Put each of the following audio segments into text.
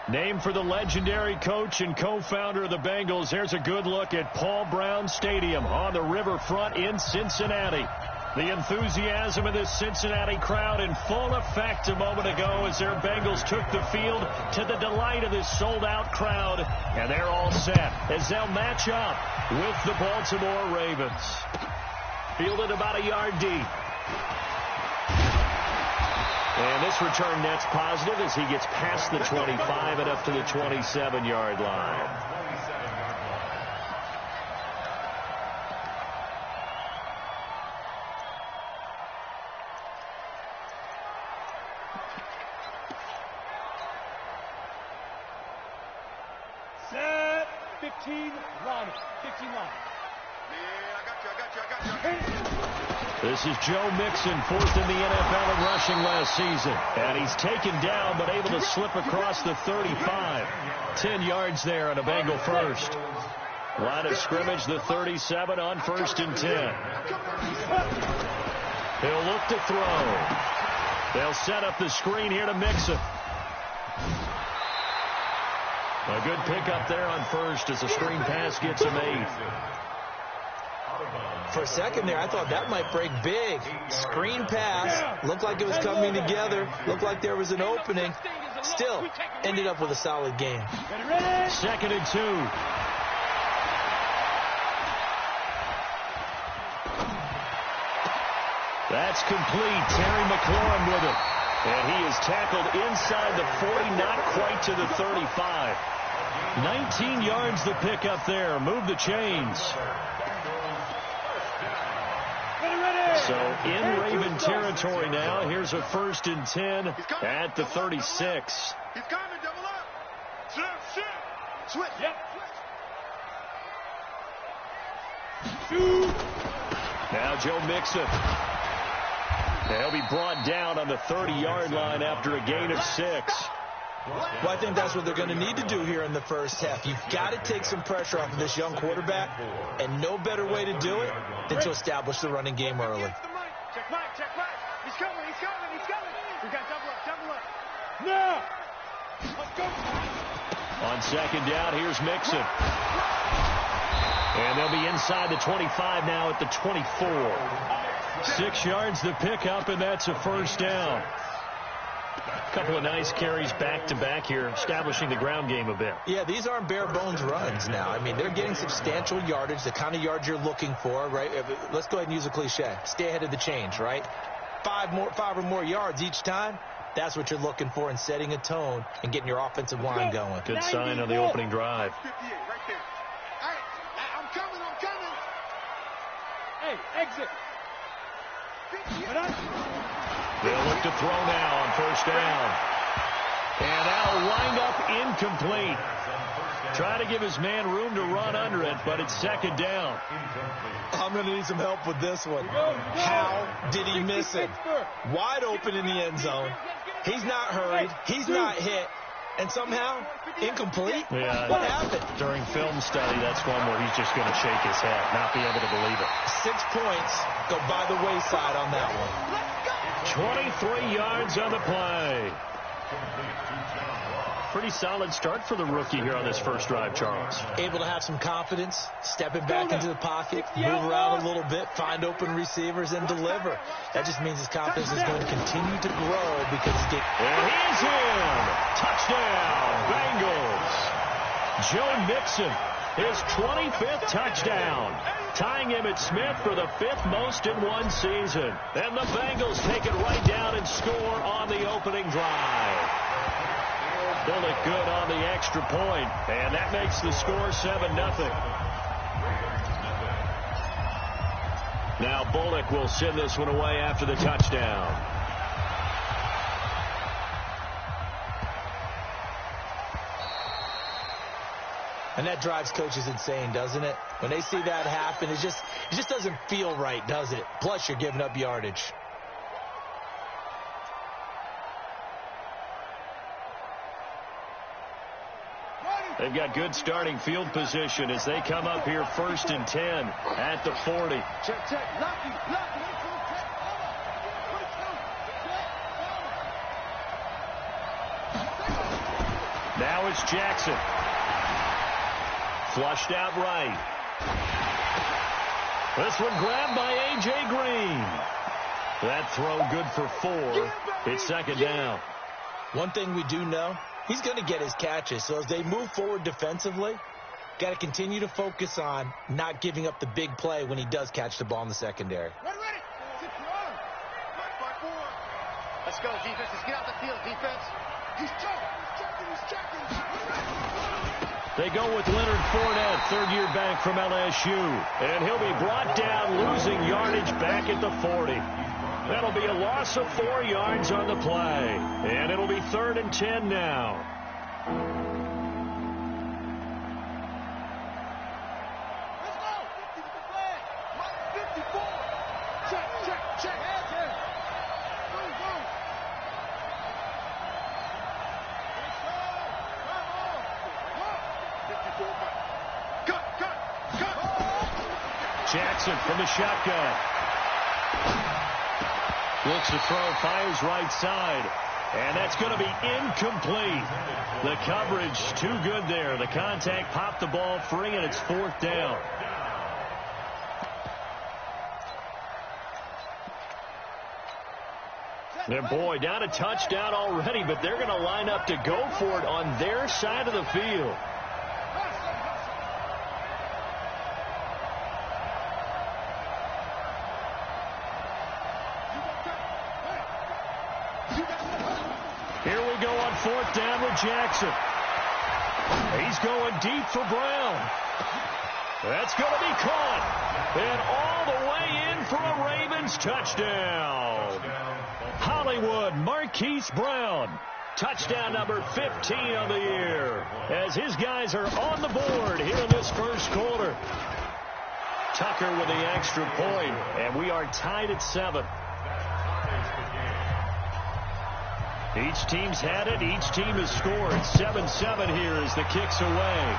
Named for the legendary coach and co-founder of the Bengals, here's a good look at Paul Brown Stadium on the riverfront in Cincinnati. The enthusiasm of this Cincinnati crowd in full effect a moment ago as their Bengals took the field to the delight of this sold-out crowd. And they're all set as they'll match up with the Baltimore Ravens. Fielded about a yard deep. And this return net's positive as he gets past the 25 and up to the 27-yard line. Set. 15 line. 15 line. Yeah, I got you. This is Joe Mixon, fourth in the NFL in rushing last season. And he's taken down but able to slip across the 35. 10 yards there on a Bengal first. Line of scrimmage, the 37 on 1st and 10. He'll look to throw. They'll set up the screen here to Mixon. A good pickup there on first as the screen pass gets him 8. For a second there, I thought that might break big. Screen pass. Looked like it was coming together. Looked like there was an opening. Still, ended up with a solid game. 2nd and 2. That's complete. Terry McLaurin with it. And he is tackled inside the 40, not quite to the 35. 19 yards the pickup there. Move the chains. So in Raven territory now. Here's a 1st and 10 at the 36. He's coming, double up. Switch. Yep. Now Joe Mixon. He'll be brought down on the 30-yard line after a gain of 6. Well, I think that's what they're going to need to do here in the first half. You've got to take some pressure off of this young quarterback, and no better way to do it than to establish the running game early. Check Mike. He's coming. We got double up. Now. Let's go. On 2nd down, here's Mixon. And they'll be inside the 25 now at the 24. 6 yards the pickup, and that's a 1st down. A couple of nice carries back-to-back here, establishing the ground game a bit. Yeah, these aren't bare-bones runs now. I mean, they're getting substantial yardage, the kind of yards you're looking for, right? Let's go ahead and use a cliche. Stay ahead of the change, right? 5 or more yards each time. That's what you're looking for in setting a tone and getting your offensive line going. Good sign on the opening drive. 58 right there. Hey, I'm coming. Hey, exit. They'll look to throw now on 1st down. And that'll wind up incomplete. Try to give his man room to run under it, but it's 2nd down. I'm going to need some help with this one. How did he miss it? Wide open in the end zone. He's not hurried. He's not hit. And somehow, incomplete? Yeah, what happened? During film study, that's one where he's just going to shake his head, not be able to believe it. 6 points go by the wayside on that one. 23 yards on the play. Pretty solid start for the rookie here on this first drive, Charles. Able to have some confidence, stepping back into the pocket, move around a little bit, find open receivers, and deliver. That just means his confidence is going to continue to grow because he's getting... And he's in! Touchdown, Bengals! Joe Mixon, his 25th touchdown, tying him at Smith for the 5th most in one season. And the Bengals take it right down and score on the opening drive. Bullock good on the extra point, and that makes the score 7-0. Now Bullock will send this one away after the touchdown. And that drives coaches insane, doesn't it? When they see that happen, it just doesn't feel right, does it? Plus, you're giving up yardage. They've got good starting field position as they come up here 1st and 10 at the 40. Check. Lucky. Now it's Jackson. Flushed out right. This one grabbed by A.J. Green. That throw good for 4. It's second down. One thing we do know, he's going to get his catches. So as they move forward defensively, got to continue to focus on not giving up the big play when he does catch the ball in the secondary. Let's go, defense. Let's get out the field, defense. He's checking. They go with Leonard Fournette, third-year back from LSU. And he'll be brought down, losing yardage back at the 40. That'll be a loss of 4 yards on the play. And it'll be 3rd and 10 now. Let's go. 50 with the flag. 54. Check. Hands in. Go. Jackson from the shotgun. Looks to throw, fires right side. And that's going to be incomplete. The coverage too good there. The contact popped the ball free, and it's 4th down. Their boy down a touchdown already, but they're going to line up to go for it on their side of the field. Here we go on 4th down with Jackson. He's going deep for Brown. That's going to be caught. And all the way in for a Ravens touchdown. Hollywood Marquise Brown. Touchdown number 15 of the year. As his guys are on the board here in this first quarter. Tucker with the extra point. And we are tied at 7. Each team's had it. Each team has scored. 7-7 here as the kick's away.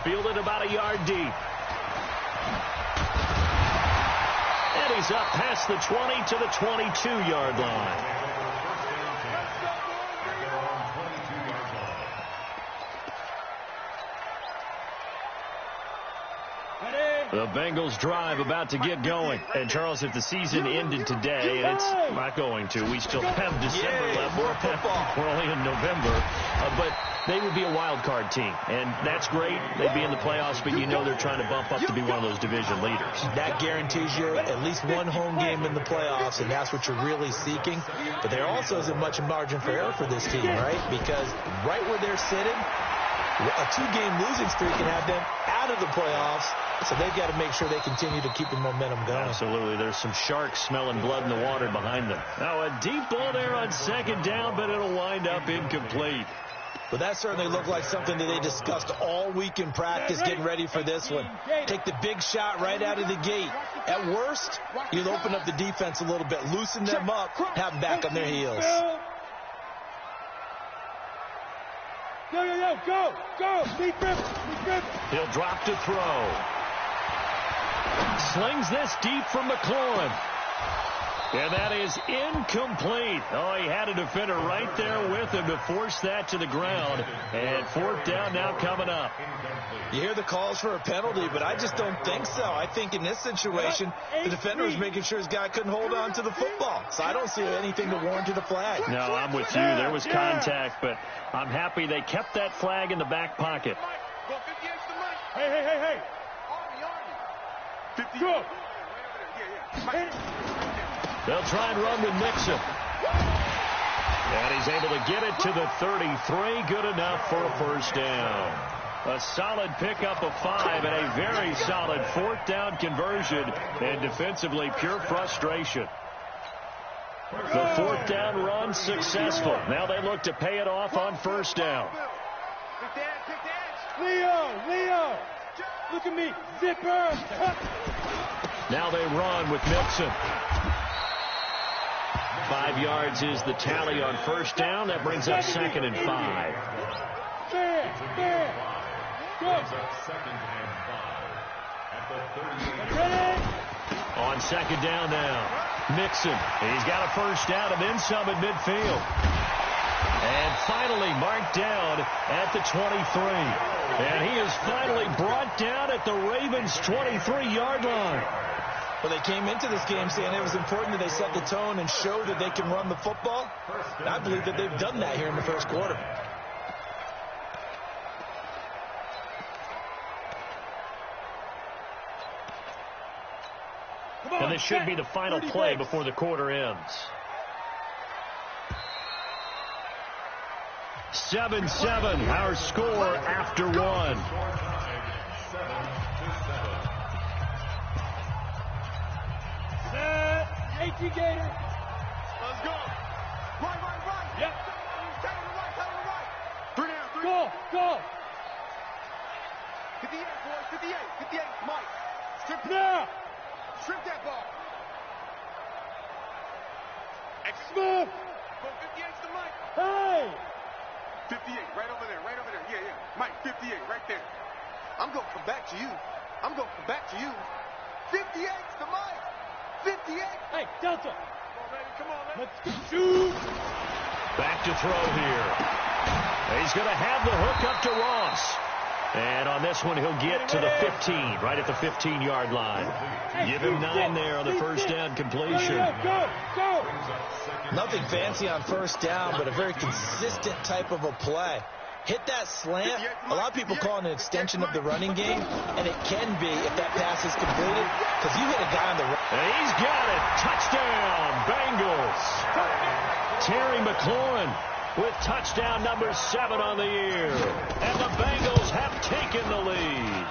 Fielded about a yard deep. And he's up past the 20 to the 22-yard line. The Bengals drive about to get going. And, Charles, if the season ended today, and it's not going to, we still have December left. More football. We're only in November. But they would be a wild card team. And that's great. They'd be in the playoffs, but you know they're trying to bump up to be one of those division leaders. That guarantees you at least one home game in the playoffs, and that's what you're really seeking. But there also isn't much margin for error for this team, right? Because right where they're sitting, a 2-game losing streak can have them out of the playoffs. So they've got to make sure they continue to keep the momentum going. Absolutely. There's some sharks smelling blood in the water behind them. Now a deep ball there on 2nd down, but it'll wind up incomplete. But that certainly looked like something that they discussed all week in practice, getting ready for this one. Take the big shot right out of the gate. At worst, you'll open up the defense a little bit, loosen them up, have them back on their heels. Go. Deep grip. He'll drop to throw. Slings this deep from McLaurin. And that is incomplete. Oh, he had a defender right there with him to force that to the ground. And 4th down now coming up. You hear the calls for a penalty, but I just don't think so. I think in this situation, the defender was making sure his guy couldn't hold on to the football. So I don't see anything to warrant to the flag. No, I'm with you. There was contact, but I'm happy they kept that flag in the back pocket. Hey. Go. They'll try and run with Mixon. And he's able to get it to the 33. Good enough for a first down. A solid pickup of 5 and a very solid 4th down conversion. And defensively, pure frustration. The 4th down run successful. Now they look to pay it off on 1st down. Leo. Look at me. Zipper. Now they run with Mixon. 5 yards is the tally on 1st down. That brings up 2nd and 5. Fair. Go. On 2nd down now. Mixon. He's got a first down and then some at midfield. And finally marked down at the 23. And he is finally brought down at the Ravens' 23-yard line. Well, they came into this game saying it was important that they set the tone and show that they can run the football. And I believe that they've done that here in the first quarter. And this should be the final play before the quarter ends. 7-7, our score after one. Let's go. Right. Yep. Tell him to right. 3 down, 3. Go. 58, boys. 58. Mike. Strip Now. Strip that ball. Smith. Go 58's to Mike. Hey. 58, right over there. Yeah. Mike, 58, right there. I'm going to come back to you. 58's to Mike. 58. Hey, Delta. Come on, baby. Let's shoot. Back to throw here. He's going to have the hook up to Ross. And on this one, he'll get to the 15, right at the 15-yard line. Give him 9 there on the first down completion. Go. Nothing fancy on first down, but a very consistent type of a play. Hit that slant. A lot of people call it an extension of the running game, and it can be if that pass is completed, because you hit a guy on the right. And he's got it. Touchdown, Bengals. Terry McLaurin with touchdown number 7 on the year. And the Bengals have taken the lead.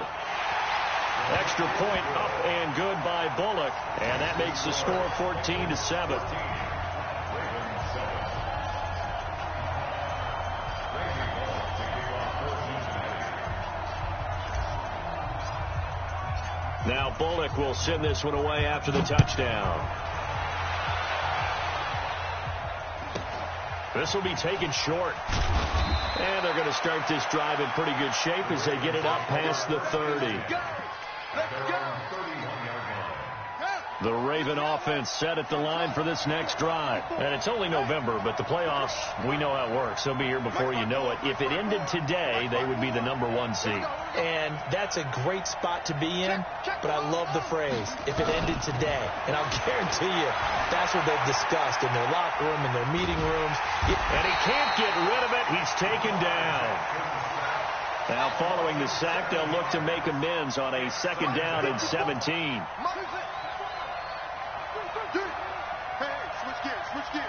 Extra point up and good by Bullock, and that makes the score 14-7. Now Bullock will send this one away after the touchdown. This will be taken short. And they're going to start this drive in pretty good shape as they get it up past the 30. The Raven offense set at the line for this next drive. And it's only November, but the playoffs, we know how it works. They'll be here before you know it. If it ended today, they would be the number 1 seed. And that's a great spot to be in, but I love the phrase, if it ended today. And I'll guarantee you, that's what they've discussed in their locker room, in their meeting rooms. And he can't get rid of it. He's taken down. Now, following the sack, they'll look to make amends on a second down and 17. Switch gears.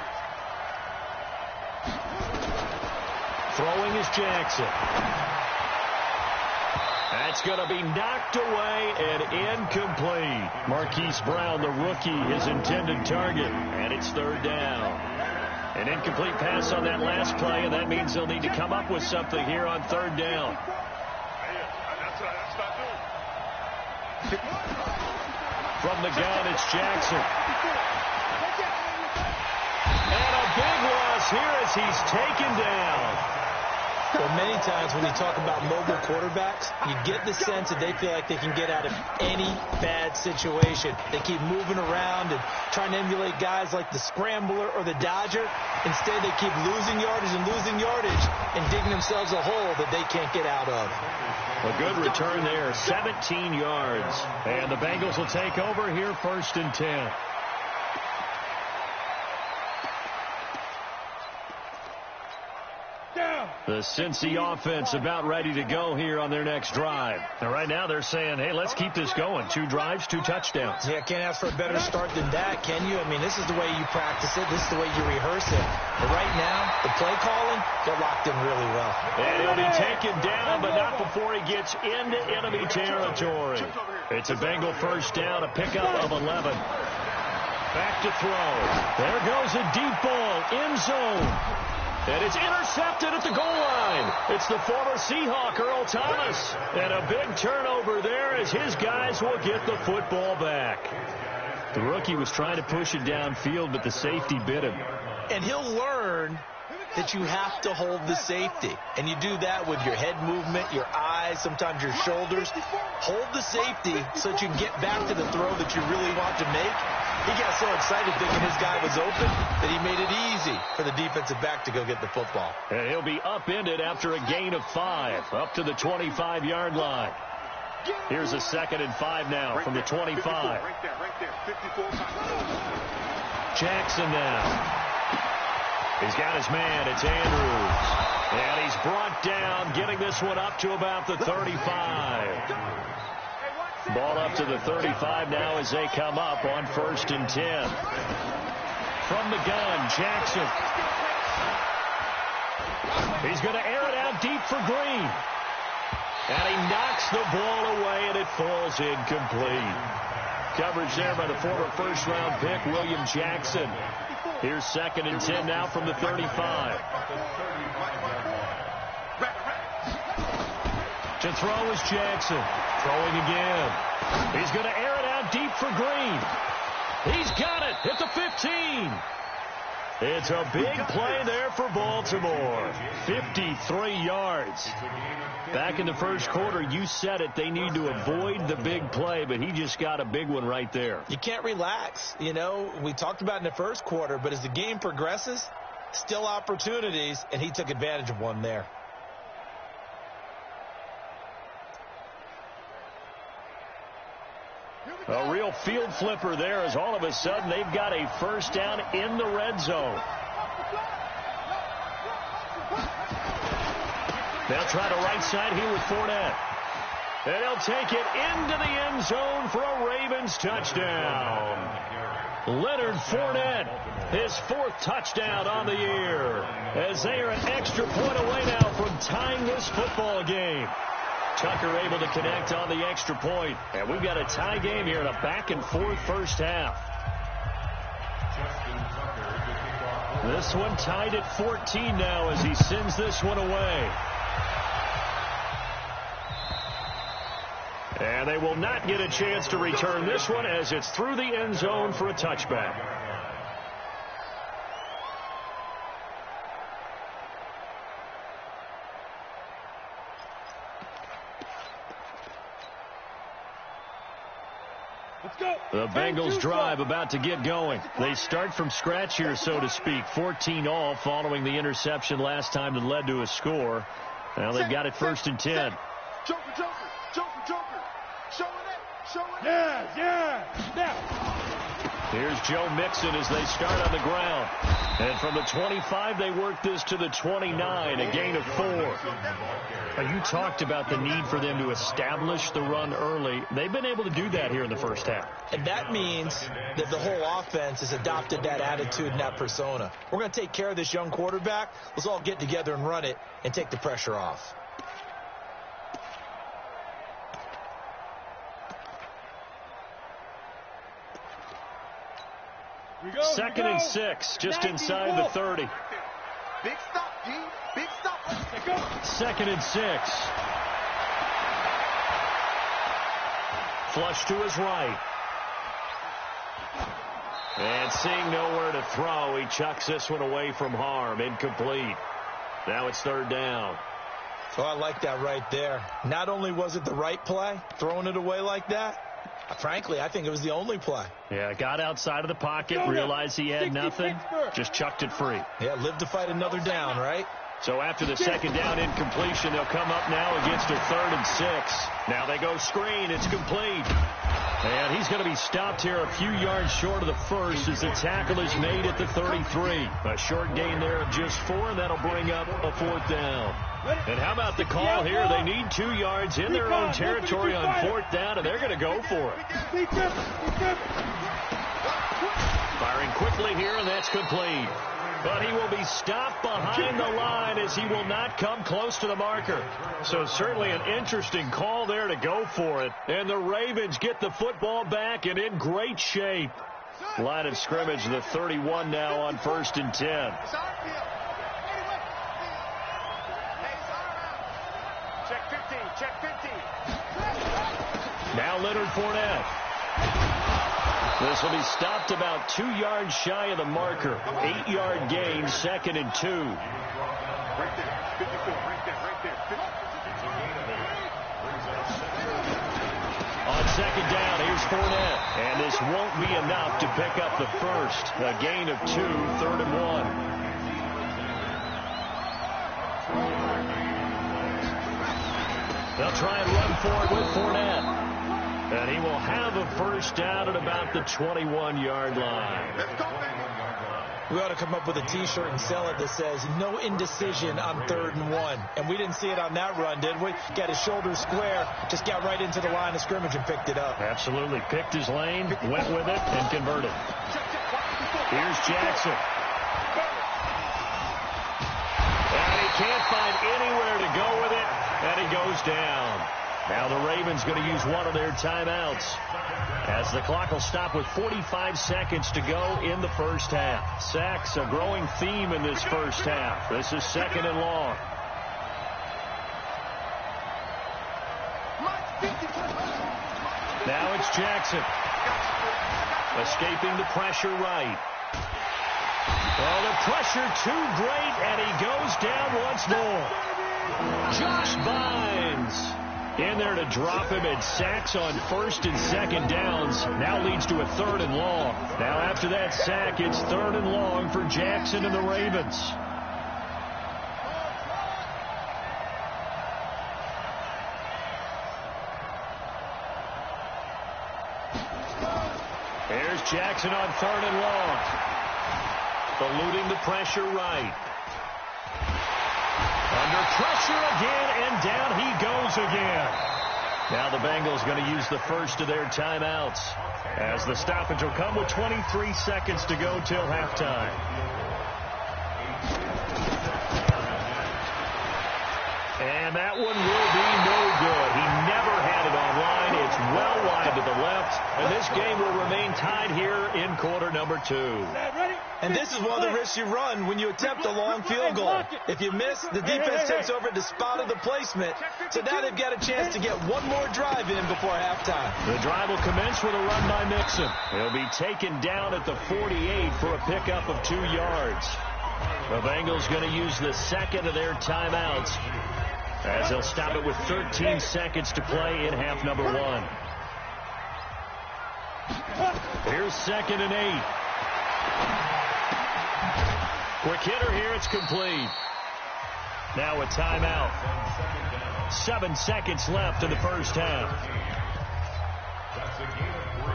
Throwing is Jackson. That's going to be knocked away and incomplete. Marquise Brown, the rookie, his intended target. And it's third down. An incomplete pass on that last play, and that means they'll need to come up with something here on third down. From the gun, it's Jackson. And a big loss here as he's taken down. Well, many times when you talk about mobile quarterbacks, you get the sense that they feel like they can get out of any bad situation. They keep moving around and trying to emulate guys like the Scrambler or the Dodger. Instead, they keep losing yardage and digging themselves a hole that they can't get out of. A good return there, 17 yards. And the Bengals will take over here, 1st and 10. The Cincy offense about ready to go here on their next drive. And right now they're saying, hey, let's keep this going. 2 drives, 2 touchdowns. Yeah, can't ask for a better start than that, can you? I mean, this is the way you practice it. This is the way you rehearse it. But right now, the play calling, they're locked in really well. And he'll be taken down, but not before he gets into enemy territory. It's a Bengal first down, a pickup of 11. Back to throw. There goes a deep ball, end zone. And it's intercepted at the goal line. It's the former Seahawk, Earl Thomas. And a big turnover there as his guys will get the football back. The rookie was trying to push it downfield, but the safety bit him. And he'll learn that you have to hold the safety. And you do that with your head movement, your eyes, sometimes your shoulders. Hold the safety so that you can get back to the throw that you really want to make. He got so excited thinking his guy was open that he made it easy for the defensive back to go get the football. And he'll be upended after a gain of 5, up to the 25-yard line. Here's a 2nd and 5 now from the 25. Right there, 54. Jackson now. He's got his man. It's Andrews. And he's brought down, getting this one up to about the 35. Ball up to the 35 now as they come up on 1st and 10. From the gun, Jackson. He's going to air it out deep for Green. And he knocks the ball away, and it falls incomplete. Coverage there by the former first-round pick, William Jackson. Here's 2nd and 10 now from the 35. To throw is Jackson. Throwing again. He's going to air it out deep for Green. He's got it at the 15. It's a big play there for Baltimore. 53 yards. Back in the first quarter, you said it, they need to avoid the big play, but he just got a big one right there. You can't relax. You know, we talked about in the first quarter, but as the game progresses, still opportunities, and he took advantage of one there. A real field flipper there as all of a sudden they've got a first down in the red zone. They'll try the right side here with Fournette. And he'll take it into the end zone for a Ravens touchdown. Leonard Fournette, his 4th touchdown on the year, as they are an extra point away now from tying this football game. Tucker able to connect on the extra point. And we've got a tie game here in a back-and-forth first half. This one tied at 14 now as he sends this one away. And they will not get a chance to return this one as it's through the end zone for a touchback. The Bengals drive about to get going. They start from scratch here, so to speak. 14 all following the interception last time that led to a score. Now they've got it 1st and 10. Joker. Show it. Yeah. Now. Here's Joe Mixon as they start on the ground. And from the 25, they work this to the 29, a gain of 4. Now, you talked about the need for them to establish the run early. They've been able to do that here in the first half. And that means that the whole offense has adopted that attitude and that persona. We're going to take care of this young quarterback. Let's all get together and run it and take the pressure off. Second and 6, just inside the 30. Big stop, D. Big stop. 2nd and 6. Flush to his right. And seeing nowhere to throw, he chucks this one away from harm. Incomplete. Now it's 3rd down. So I like that right there. Not only was it the right play, throwing it away like that, frankly, I think it was the only play. Yeah, got outside of the pocket, realized he had nothing, just chucked it free. Yeah, live to fight another down, right? So after the 2nd down incompletion, they'll come up now against a 3rd and 6. Now they go screen. It's complete. And he's going to be stopped here a few yards short of the first as the tackle is made at the 33. A short gain there of just 4, and that'll bring up a 4th down. And how about the call here? They need 2 yards in their own territory on 4th down, and they're going to go for it. Firing quickly here, and that's complete. But he will be stopped behind the line as he will not come close to the marker. So certainly an interesting call there to go for it. And the Ravens get the football back and in great shape. Line of scrimmage, the 31 now on 1st and 10. Check 15. Now Leonard Fournette. This will be stopped about 2 yards shy of the marker. 8-yard gain, 2nd and 2. Right there. 54. Right there. On second down. Here's Fournette. And this won't be enough to pick up the first. A gain of 2, 3rd and 1. They'll try and run for it with Fournette. And he will have a first down at about the 21-yard line. We ought to come up with a T-shirt and sell it that says, no indecision on 3rd and 1. And we didn't see it on that run, did we? Got his shoulders square, just got right into the line of scrimmage and picked it up. Absolutely. Picked his lane, went with it, and converted. Here's Jackson. And he can't find anywhere to go with it, and he goes down. Now the Ravens going to use one of their timeouts as the clock will stop with 45 seconds to go in the first half. Sacks, a growing theme in this first half. This is 2nd and long. Now it's Jackson. Escaping the pressure right. Oh, the pressure too great, and he goes down once more. Josh Bynes in there to drop him, and sacks on 1st and 2nd downs. Now leads to a 3rd and long. Now after that sack, it's 3rd and long for Jackson and the Ravens. Here's Jackson on 3rd and long. Eluding the pressure right. Under pressure again, and down he goes again. Now the Bengals going to use the first of their timeouts as the stoppage will come with 23 seconds to go till halftime. And that one will be no good. He never had it online. It's well wide to the left, and this game will remain tied here in quarter number 2. And this is one of the risks you run when you attempt a long field goal. If you miss, the defense takes over the spot of the placement. So now they've got a chance to get one more drive in before halftime. The drive will commence with a run by Mixon. He'll be taken down at the 48 for a pickup of 2 yards. The Bengals going to use the second of their timeouts as they'll stop it with 13 seconds to play in half number 1. Here's 2nd and 8. Quick hitter here, it's complete. Now a timeout. 7 seconds left in the first half. That's a gain of 3.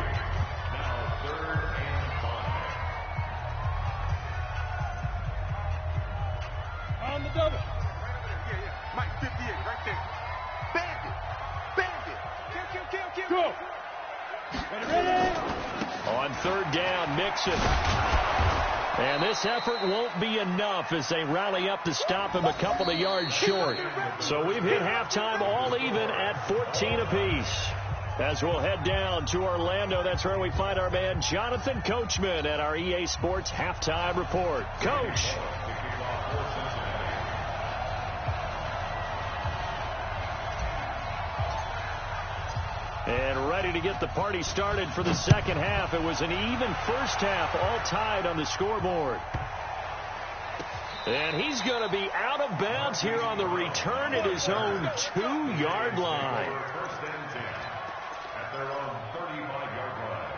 Now 3rd and 5. On the double. Yeah. Mike 58, right there. Bandit. Kill. Go. Ready. On 3rd down, Mixon. And this effort won't be enough as they rally up to stop him a couple of yards short. So we've hit halftime all even at 14 apiece. As we'll head down to Orlando, that's where we find our man Jonathan Coachman at our EA Sports Halftime Report. Coach. And ready to get the party started for the second half. It was an even first half, all tied on the scoreboard. And he's going to be out of bounds here on the return at his own 2-yard line. First and 10 at their own 35-yard line.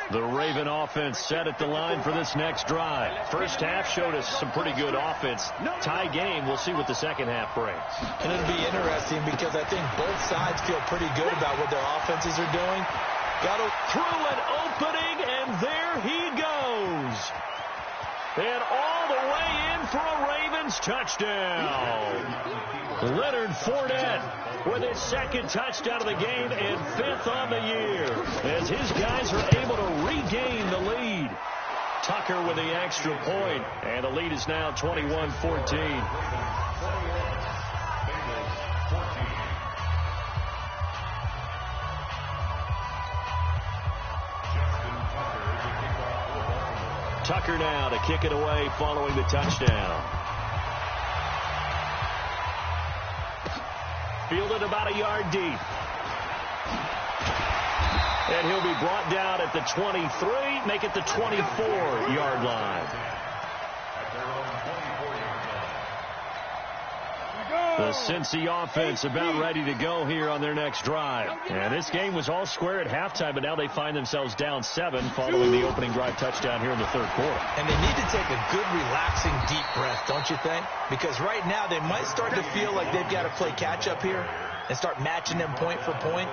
The Raven offense set at the line for this next drive. First half showed us some pretty good offense. Tie game. We'll see what the second half brings. And it'll be interesting because I think both sides feel pretty good about what their offenses are doing. Through an opening, and there he goes. And all the way in for a Ravens touchdown. Leonard Fournette with his 2nd touchdown of the game and 5th on the year as his guys are able to regain the lead. Tucker with the extra point, and the lead is now 21-14. Tucker now to kick it away following the touchdown. Fielded about a yard deep. And he'll be brought down at the 23, make it the 24-yard line. At their own 24-yard line. We go. The Cincy offense about ready to go here on their next drive. And this game was all square at halftime, but now they find themselves down 7 following the opening drive touchdown here in the third quarter. And they need to take a good, relaxing, deep breath, don't you think? Because right now they might start to feel like they've got to play catch-up here and start matching them point for point.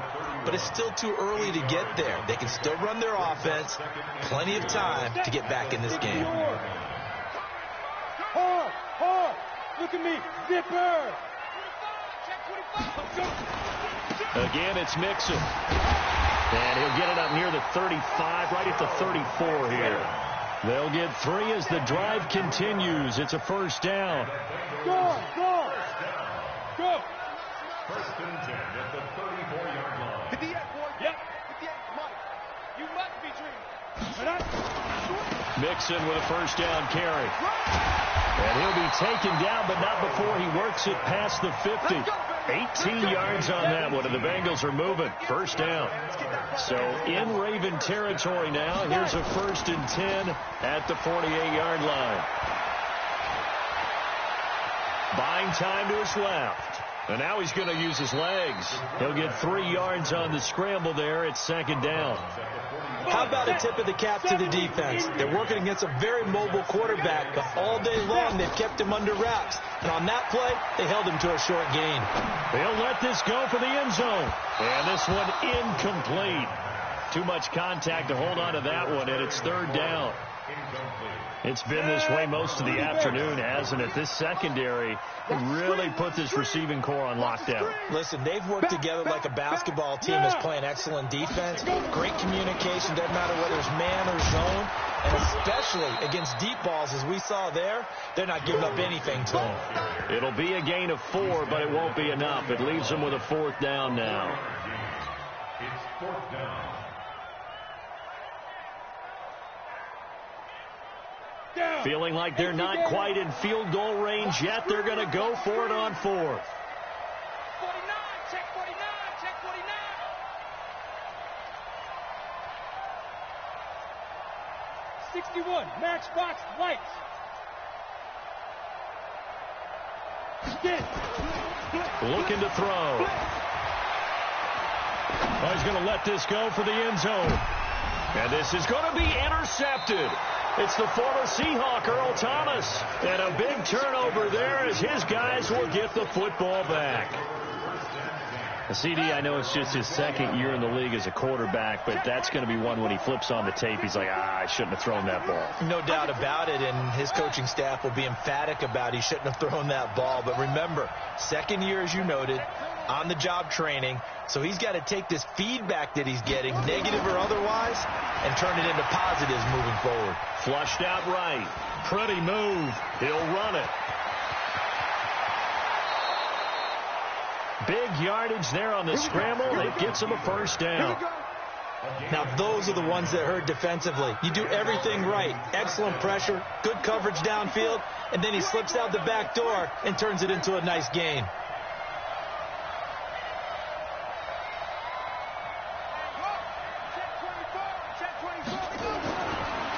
But it's still too early to get there. They can still run their offense. Plenty of time to get back in this game. Hard. Look at me. Zipper. Again, it's Mixon. And he'll get it up near the 35, right at the 34 here. They'll get 3 as the drive continues. It's a first down. Go. First and 10 at the 34-yard line. 58, boy. Yep. 58, Mike. You must be dreaming. Mixon with a first down carry. And he'll be taken down, but not before he works it past the 50. 18 yards on that one, and the Bengals are moving. First down. So in Raven territory now. Here's a first and 10 at the 48-yard line. Buying time to his left. And now he's going to use his legs. He'll get 3 yards on the scramble there. It's second down. How about a tip of the cap to the defense? They're working against a very mobile quarterback, but all day long they've kept him under wraps. And on that play, they held him to a short gain. They'll let this go for the end zone. And this one incomplete. Too much contact to hold on to that one, and it's third down. It's been this way most of the afternoon, hasn't it? This secondary really put this receiving core on lockdown. Listen, they've worked together like a basketball team that's playing excellent defense. Great communication, doesn't matter whether it's man or zone. And especially against deep balls, as we saw there, they're not giving up anything to them. It'll be a gain of 4, but it won't be enough. It leaves them with a fourth down now. It's fourth down. Feeling like they're not quite in field goal range yet. They're going to go for it on 4th. 49, check 49, check 49. $61, Matchbox lights. Looking to throw. Oh, he's going to let this go for the end zone. And this is going to be intercepted. It's the former Seahawk, Earl Thomas. And a big turnover there as his guys will get the football back. CD, I know it's just his second year in the league as a quarterback, but that's going to be one when he flips on the tape. He's like, I shouldn't have thrown that ball. No doubt about it, and his coaching staff will be emphatic about he shouldn't have thrown that ball. But remember, second year, as you noted, on-the-job training, so he's got to take this feedback that he's getting, negative or otherwise, and turn it into positives moving forward. Flushed out right. Pretty move. He'll run it. Big yardage there on the scramble. It gets him a first down. Now, those are the ones that hurt defensively. You do everything right. Excellent pressure, good coverage downfield, and then he slips out the back door and turns it into a nice gain.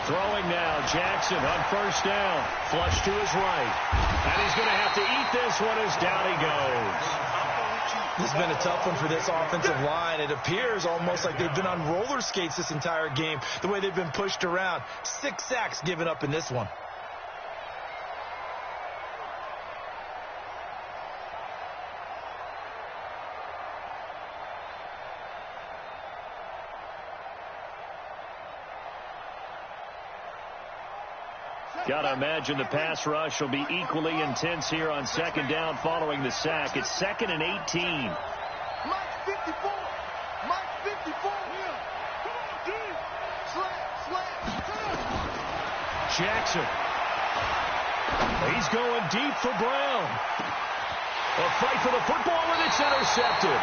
Throwing now, Jackson on first down. Flush to his right. And he's going to have to eat this one as down he goes. This has been a tough one for this offensive line. It appears almost like they've been on roller skates this entire game, the way they've been pushed around. 6 sacks given up in this one. Got to imagine the pass rush will be equally intense here on second down following the sack. It's 2nd and 18. Mike 54. Mike 54. Yeah. Come on, dude. Slam. Jackson. He's going deep for Brown. A fight for the football, and it's intercepted.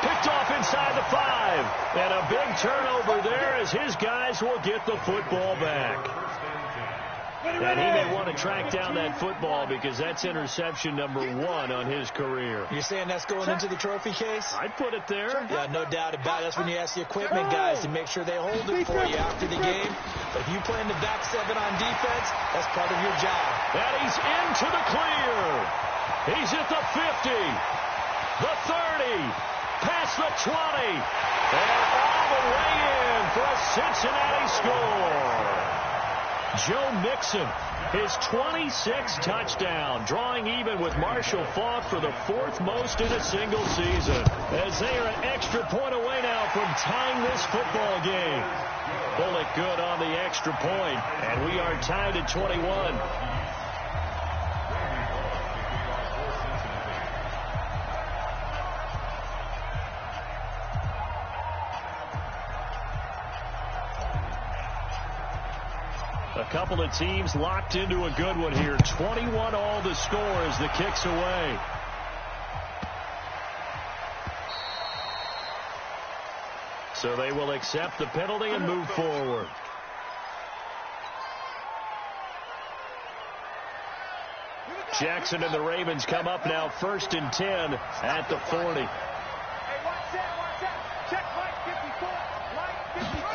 Picked off inside the 5. And a big turnover there as his guys will get the football back. And he may want to track down that football because that's interception number 1 on his career. You're saying that's going into the trophy case? I'd put it there. Yeah, no doubt about it. That's when you ask the equipment guys to make sure they hold it for you after the game. But if you play in the back 7 on defense, that's part of your job. And he's into the clear. He's at the 50, the 30, past the 20, and all the way in for a Cincinnati score. Joe Mixon, his 26th touchdown, drawing even with Marshall Faulk for the 4th most in a single season, as they are an extra point away now from tying this football game. Bullock good on the extra point, and we are tied at 21. A couple of teams locked into a good one here. 21 all the score as the kick's away. So they will accept the penalty and move forward. Jackson and the Ravens come up now 1st and 10 at the 40. Hey, watch that. Check right 54. Right 54.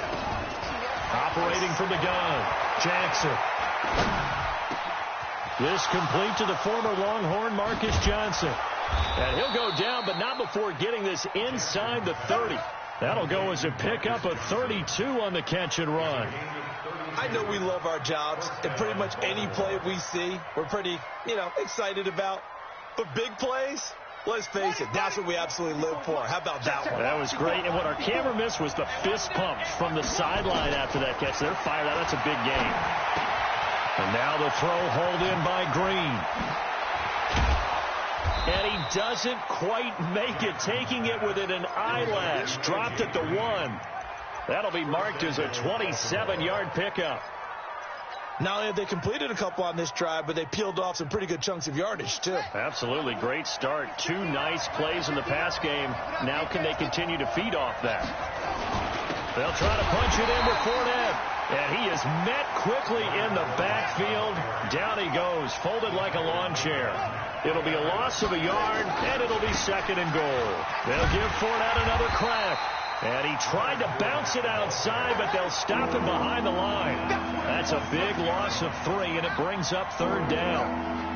Operating from the gun, Jackson. This complete to the former Longhorn Marcus Johnson. And he'll go down, but not before getting this inside the 30. That'll go as a pickup of 32 on the catch and run. I know we love our jobs, and pretty much any play we see, we're pretty, excited about. But big plays, let's face it, that's what we absolutely live for. How about that one? That was great. And what our camera missed was the fist pump from the sideline after that catch. They're fired out. That's a big game. And now the throw hauled in by Green. And he doesn't quite make it, taking it within an eyelash. Dropped at the 1. That'll be marked as a 27-yard pickup. Not only have they completed a couple on this drive, but they peeled off some pretty good chunks of yardage, too. Absolutely. Great start. 2 nice plays in the pass game. Now can they continue to feed off that? They'll try to punch it in with Fournette. And he is met quickly in the backfield. Down he goes, folded like a lawn chair. It'll be a loss of a yard, and it'll be 2nd and goal. They'll give Fournette another crack. And he tried to bounce it outside, but they'll stop him behind the line. That's a big loss of 3, and it brings up 3rd down.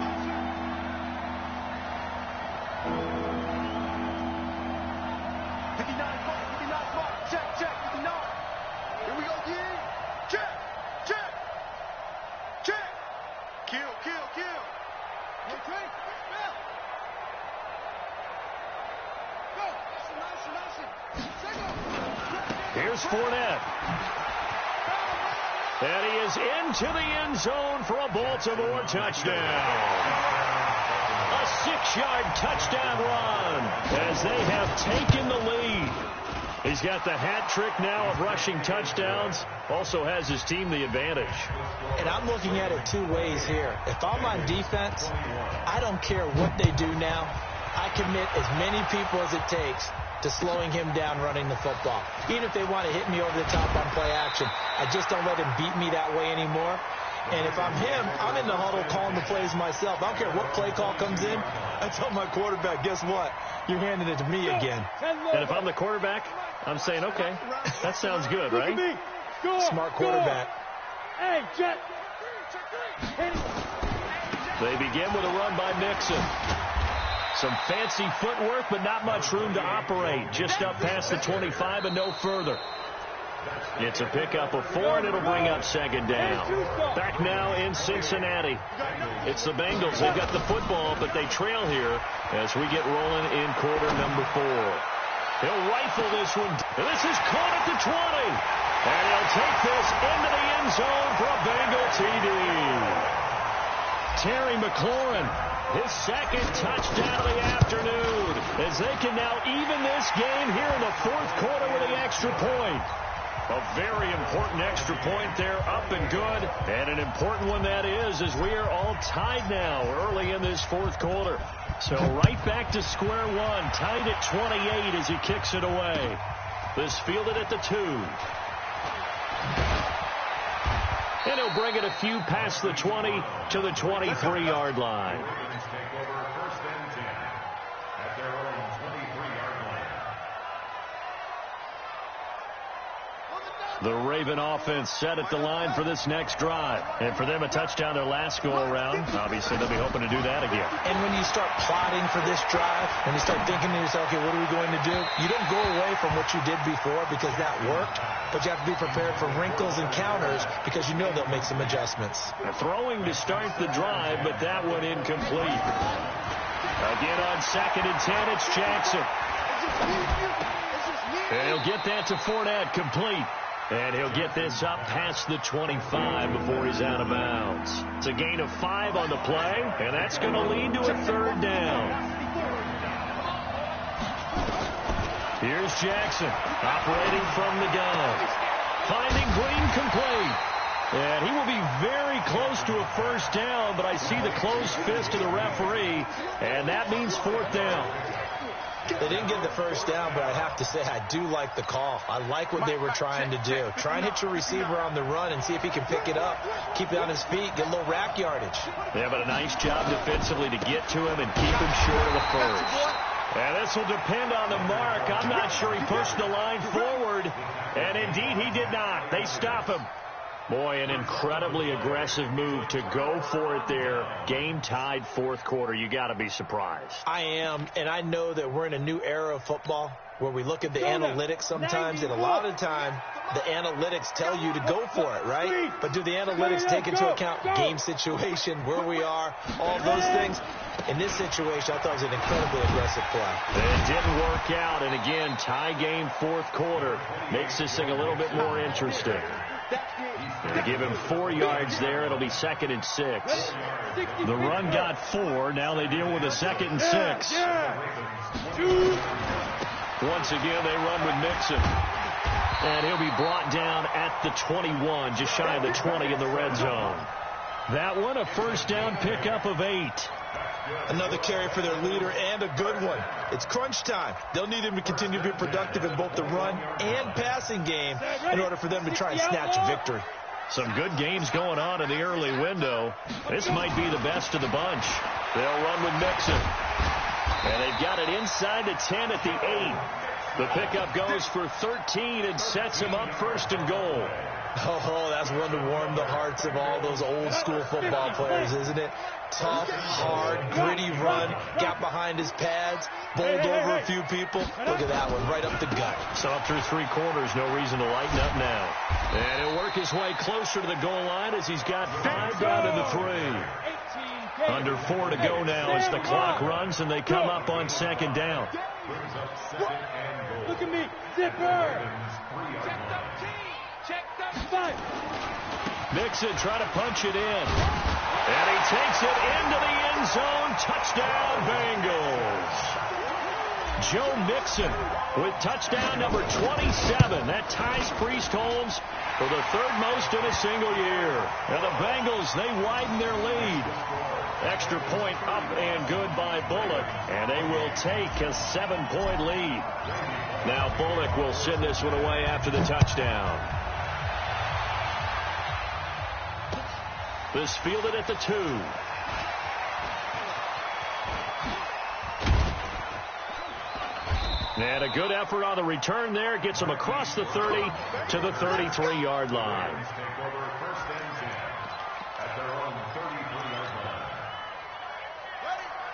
Here's Fournette. And he is into the end zone for a Baltimore touchdown. A 6-yard touchdown run as they have taken the lead. He's got the hat trick now of rushing touchdowns. Also has his team the advantage. And I'm looking at it 2 ways here. If I'm on defense, I don't care what they do now. I commit as many people as it takes to slowing him down running the football. Even if they want to hit me over the top on play action, I just don't let him beat me that way anymore. And if I'm him, I'm in the huddle calling the plays myself. I don't care what play call comes in. I tell my quarterback, guess what? You're handing it to me again. And if I'm the quarterback, I'm saying, okay, that sounds good, right? Smart quarterback. Hey, Jet. They begin with a run by Mixon. Some fancy footwork, but not much room to operate. Just up past the 25 and no further. It's a pickup of 4, and it'll bring up 2nd down. Back now in Cincinnati. It's the Bengals. They've got the football, but they trail here as we get rolling in quarter number 4. He'll rifle this one. And this is caught at the 20. And he'll take this into the end zone for a Bengal TD. Terry McLaurin, his 2nd touchdown of the afternoon, as they can now even this game here in the 4th quarter with the extra point. A very important extra point there, up and good, and an important one that is, as we are all tied now early in this 4th quarter. So right back to square one, tied at 28 as he kicks it away. This fielded at the 2. And he'll bring it a few past the 20 to the 23-yard line. Ravens take over first and 10 at their own 23-yard line. The Raven offense set at the line for this next drive. And for them, a touchdown their last go-around. Obviously, they'll be hoping to do that again. And when you start plotting for this drive, and you start thinking to yourself, okay, what are we going to do? You don't go away from what you did before because that worked, but you have to be prepared for wrinkles and counters because you know they'll make some adjustments. Throwing to start the drive, but that one incomplete. Again on 2nd and 10, it's Jackson. And he'll get that to Fournette, complete. And he'll get this up past the 25 before he's out of bounds. It's a gain of 5 on the play, and that's going to lead to a 3rd down. Here's Jackson, operating from the gun. Finding Green, complete. And he will be very close to a 1st down, but I see the closed fist of the referee, and that means 4th down. They didn't get the 1st down, but I have to say I do like the call. I like what they were trying to do. Try and hit your receiver on the run and see if he can pick it up, keep it on his feet, get a little rack yardage. Yeah, but a nice job defensively to get to him and keep him short of the 1st. And this will depend on the mark. I'm not sure he pushed the line forward, and indeed he did not. They stop him. Boy, an incredibly aggressive move to go for it there. Game tied 4th quarter. You got to be surprised. I am, and I know that we're in a new era of football where we look at the analytics sometimes, and a lot of the time the analytics tell you to go for it, right? But do the analytics take into account game situation, where we are, all those things? In this situation, I thought it was an incredibly aggressive play. It didn't work out, and again, tie game 4th quarter makes this thing a little bit more interesting. They give him 4 yards there. It'll be 2nd and 6. The run got 4. Now they deal with a 2nd and 6. Once again, they run with Mixon. And he'll be brought down at the 21, just shy of the 20 in the red zone. That one, a 1st down pickup of 8. Another carry for their leader and a good one. It's crunch time. They'll need him to continue to be productive in both the run and passing game in order for them to try and snatch a victory. Some good games going on in the early window. This might be the best of the bunch. They'll run with Mixon. And they've got it inside the 10 at the 8. The pickup goes for 13 and sets him up 1st and goal. Oh, that's one to warm the hearts of all those old-school football players, isn't it? Tough, hard, gritty run, got behind his pads, bowled over a few people. Look at that one, right up the gut. So up through 3 quarters, no reason to lighten up now. And he'll work his way closer to the goal line as he's got 5 down to the 3. Under 4 to go now as the clock runs and they come up on 2nd down. Look at me, zipper. Check the fight. Mixon trying to punch it in. And he takes it into the end zone. Touchdown, Bengals. Joe Mixon with touchdown number 27. That ties Priest Holmes for the 3rd most in a single year. And the Bengals, they widen their lead. Extra point up and good by Bullock. And they will take a 7-point lead. Now Bullock will send this one away after the touchdown. This fielded at the 2. And a good effort on the return there. Gets him across the 30 to the 33-yard line.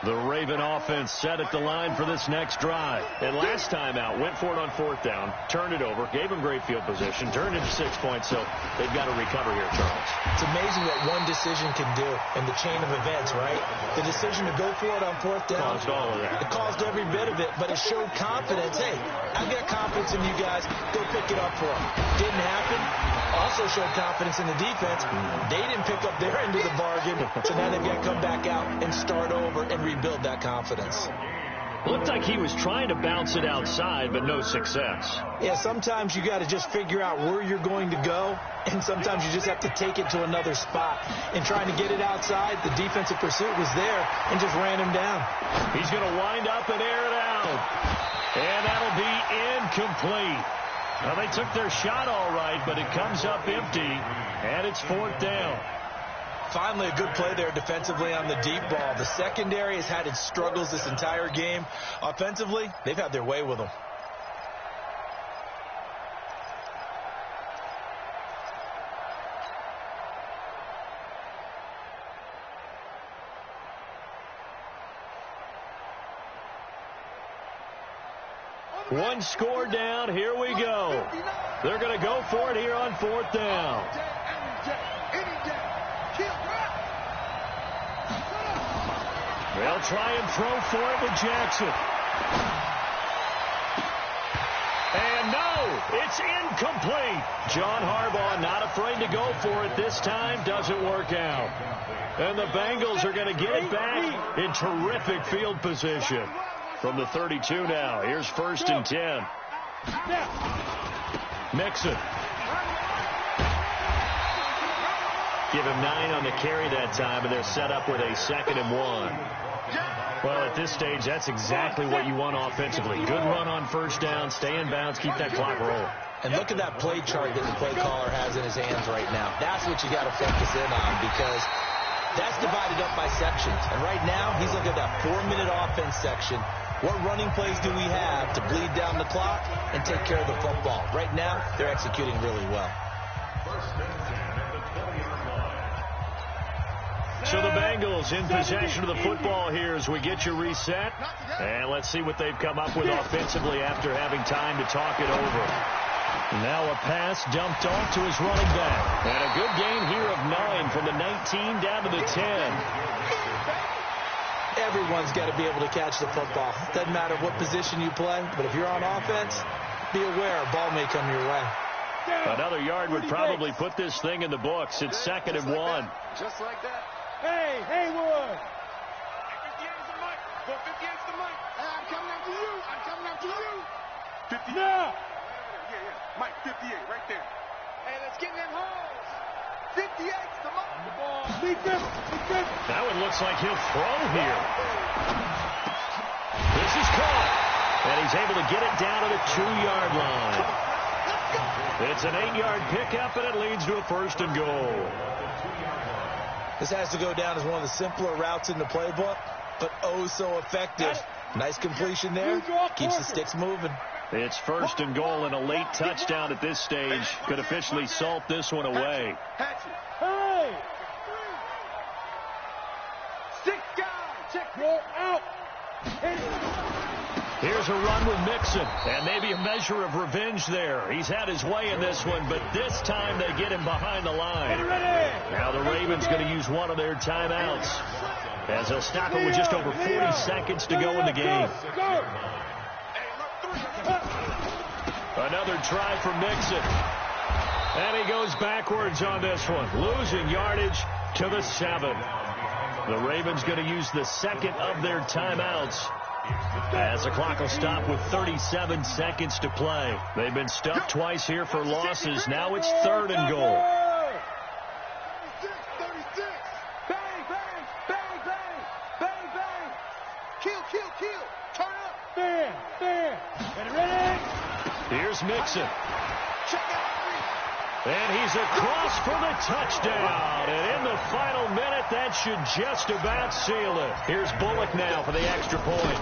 The Raven offense set at the line for this next drive. And last time out, went for it on 4th down, turned it over, gave him great field position, turned into 6 points, so they've got to recover here, Charles. It's amazing what one decision can do in the chain of events, right? The decision to go for it on 4th down. Caused all of that. It caused every bit of it, but it showed confidence. Hey, I've got confidence in you guys. Go pick it up for them. Didn't happen. Also showed confidence in the defense. They didn't pick up their end of the bargain, so now they've got to come back out and start over and rebuild that confidence. Looked like he was trying to bounce it outside, but no success. Yeah, sometimes you got to just figure out where you're going to go, and sometimes you just have to take it to another spot. And trying to get it outside, the defensive pursuit was there and just ran him down. He's going to wind up and air it out. And that'll be incomplete. Well, they took their shot all right, but it comes up empty, and it's 4th down. Finally, a good play there defensively on the deep ball. The secondary has had its struggles this entire game. Offensively, they've had their way with them. One score down. Here we go. They're going to go for it here on 4th down. They'll try and throw for it with Jackson. And no, it's incomplete. John Harbaugh not afraid to go for it this time. Doesn't work out. And the Bengals are going to get it back in terrific field position. From the 32 now. Here's 1st and 10. Mixon. Give him 9 on the carry that time, and they're set up with a 2nd and 1. Well, at this stage, that's exactly what you want offensively. Good run on 1st down, stay in bounds, keep that clock rolling. And look at that play chart that the play caller has in his hands right now. That's what you got to focus in on, because that's divided up by sections. And right now, he's looking at that 4-minute offense section. What running plays do we have to bleed down the clock and take care of the football? Right now, they're executing really well. So the Bengals in possession of the football here as we get you reset. And let's see what they've come up with offensively after having time to talk it over. Now a pass dumped off to his running back. And a good gain here of 9 from the 19 down to the 10. Everyone's got to be able to catch the football. Doesn't matter what position you play, but if you're on offense, be aware a ball may come your way. Another yard would probably put this thing in the books. It's 2nd and 1. Just like that. Hey, Haywood. 58's the mic. 58's the mic. Hey, I'm coming after you. I'm coming after you. 50. Yeah. Yeah. Mike, 58 right there. Hey, let's get in them holes. 58's the mic. The ball. That one looks like he'll throw here. This is caught. And he's able to get it down to the 2-yard line. It's an 8-yard pickup, and it leads to a 1st and goal. This has to go down as one of the simpler routes in the playbook, but oh so effective. Nice completion there. Keeps the sticks moving. It's 1st and goal, and a late touchdown at this stage could officially salt this one away. Hey! 6 guys. Check roll out. Here's a run with Mixon, and maybe a measure of revenge there. He's had his way in this one, but this time they get him behind the line. Now the Ravens going to use one of their timeouts, as they'll stop it with just over 40 seconds to go in the game. Another try for Mixon. And he goes backwards on this one, losing yardage to the 7. The Ravens going to use the 2nd of their timeouts, as the clock will stop with 37 seconds to play. They've been stuffed twice here for losses. Now it's 3rd and goal. 36. Bang, bang, bang, bang, bang, bang. Kill. Turn up. Bam. Get ready. Here's Mixon. And he's across for the touchdown. And in the final minute, that should just about seal it. Here's Bullock now for the extra point.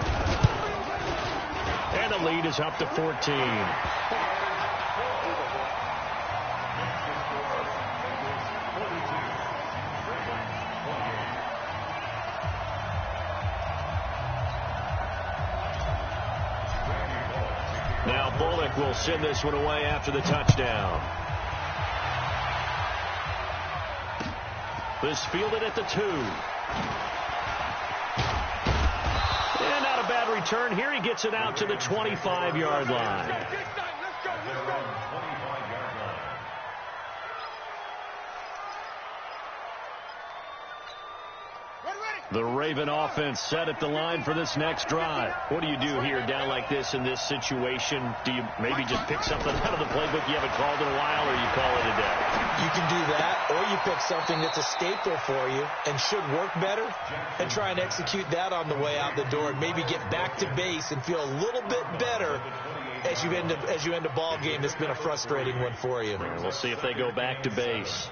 And the lead is up to 14. Now Bullock will send this one away after the touchdown. This fielded at the 2. And not a bad return. Here he gets it out to the 25-yard line. Let's go. The Raven offense set at the line for this next drive. What do you do here down like this in this situation? Do you maybe just pick something out of the playbook you haven't called in a while, or you call it a day? You can do that, or you pick something that's a staple for you and should work better and try and execute that on the way out the door and maybe get back to base and feel a little bit better as you end a ball game that's been a frustrating one for you. We'll see if they go back to base.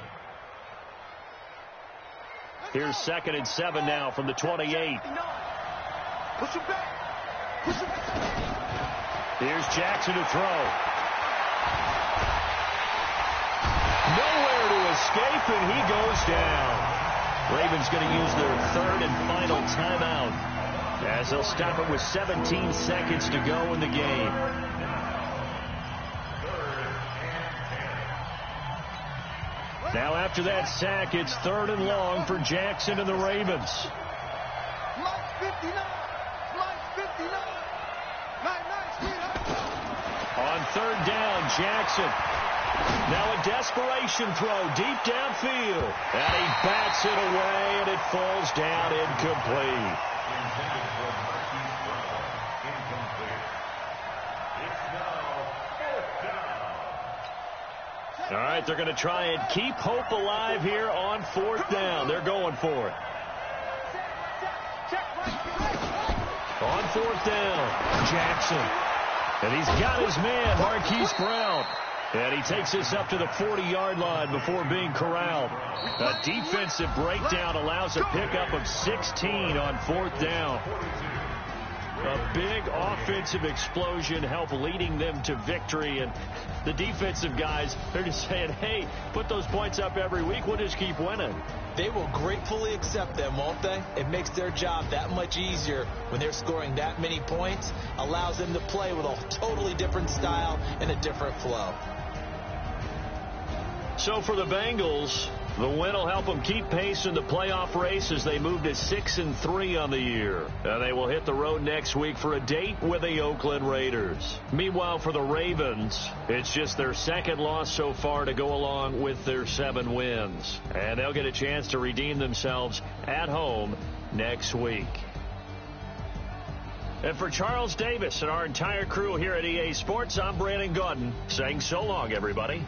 Here's 2nd and 7 now from the 28. Push him back. Push him back. Here's Jackson to throw. Nowhere to escape, and he goes down. Ravens going to use their 3rd and final timeout as they'll stop it with 17 seconds to go in the game. Now after that sack, it's 3rd and long for Jackson and the Ravens. Flight 59. Flight 59. On 3rd down, Jackson. Now a desperation throw deep downfield. And he bats it away, and it falls down incomplete. Intended for Marquise Brown. Incomplete. It's now 4th down. All right, they're going to try and keep hope alive here on 4th down. They're going for it. On 4th down, Jackson. And he's got his man, Marquise Brown. And he takes this up to the 40-yard line before being corralled. A defensive breakdown allows a pickup of 16 on 4th down. A big offensive explosion helped leading them to victory. And the defensive guys, they're just saying, hey, put those points up every week. We'll just keep winning. They will gratefully accept them, won't they? It makes their job that much easier when they're scoring that many points. Allows them to play with a totally different style and a different flow. So for the Bengals, the win will help them keep pace in the playoff race as they move to 6-3 on the year. And they will hit the road next week for a date with the Oakland Raiders. Meanwhile, for the Ravens, it's just their 2nd loss so far to go along with their 7 wins. And they'll get a chance to redeem themselves at home next week. And for Charles Davis and our entire crew here at EA Sports, I'm Brandon Gaudin saying so long, everybody.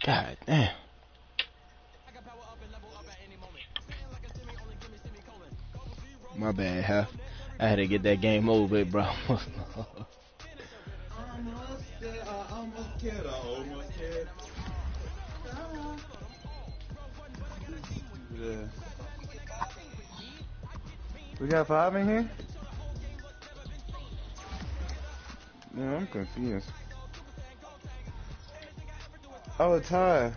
God damn. My bad, Hef. I had to get that game over with, bro. We got 5 in here? Yeah, I'm confused. Oh, Ty.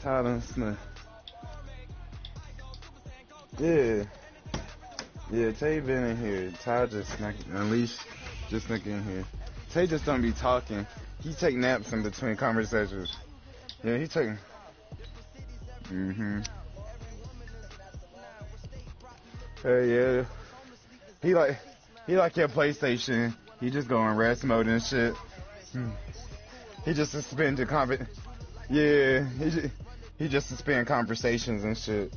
Ty done snuck. Yeah. Yeah, Tay been in here. Ty just snuck, Unleashed just snuck in here. Tay just don't be talking. He take naps in between conversations. Yeah, he taking. Hey, yeah. He like your PlayStation. He just go in rest mode and shit. He just suspended Yeah, he just suspend conversations and shit.